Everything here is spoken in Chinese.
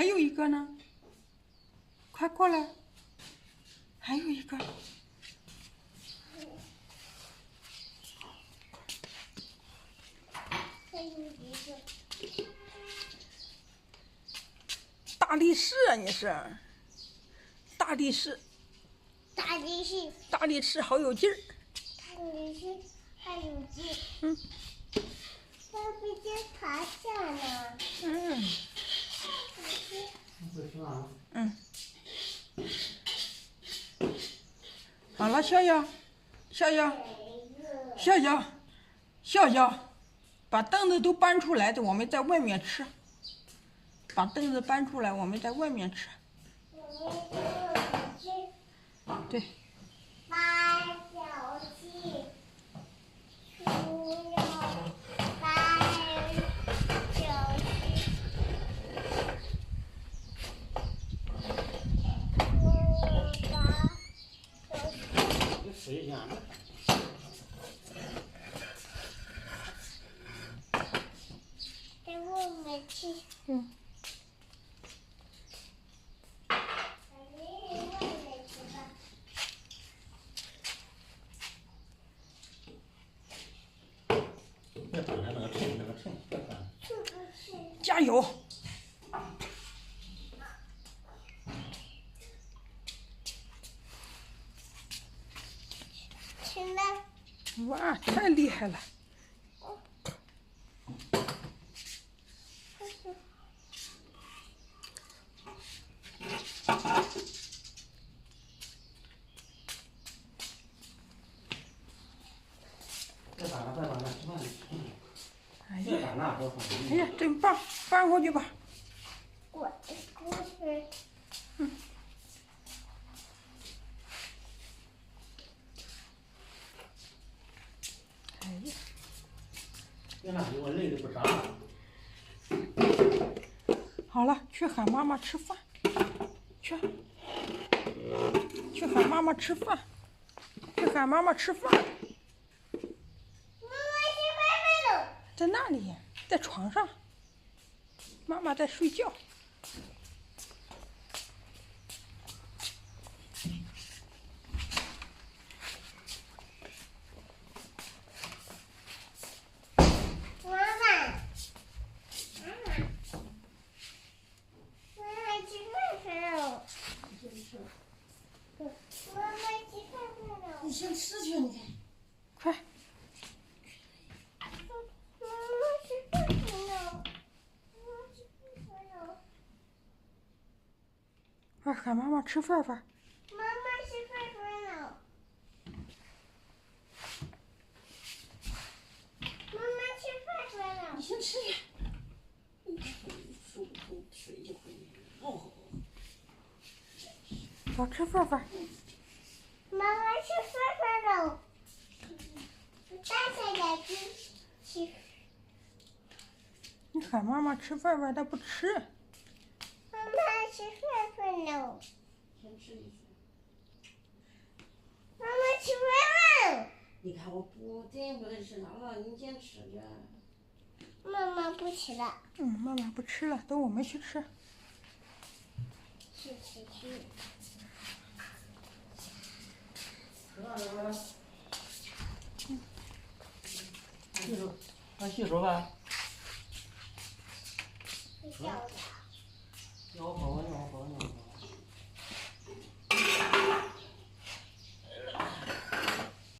还有一个呢，快过来，还有一个。还有一个。大力士啊，你是？大力士。大力士。大力士好有劲儿。大力士还有劲。嗯。它比较爬下呢。嗯。嗯。好了，笑笑，笑笑，笑笑，笑笑，把凳子都搬出来，我们在外面吃。把凳子搬出来，我们在外面吃。对。八角鸡，猪肉，八角鸡，水下呢？在外面吃。嗯。别翻了，那个秤，别翻了。加油！吃了。哇，太厉害了！别翻了，别翻了，吃饭去。哎别翻了，多翻。哎呀，真棒！搬回去吧。我的故事。嗯。哎呀！别拿我累的不着了。好了，去喊妈妈吃饭。去喊妈妈吃饭。去喊妈妈吃饭。妈妈吃饭了。在那里，在床上。妈妈在睡觉。妈妈，吃饭了。妈妈吃饭了。你先吃去，你看。快。妈妈吃饭了。妈妈吃饭了。快喊妈妈吃饭饭。妈妈吃饭了。妈妈吃饭了。你先吃去。水一会哦。好，吃饭饭。妈妈吃饭了。大小眼睛吃。你喊妈妈吃饭饭，她不吃。妈妈吃饭了。先吃一吃。妈妈吃饭了。你看我不能吃了，你先吃去。妈妈不吃了。妈妈不吃了，等我们去吃。去。吃饭了吗？洗手，洗手吧。睡觉了。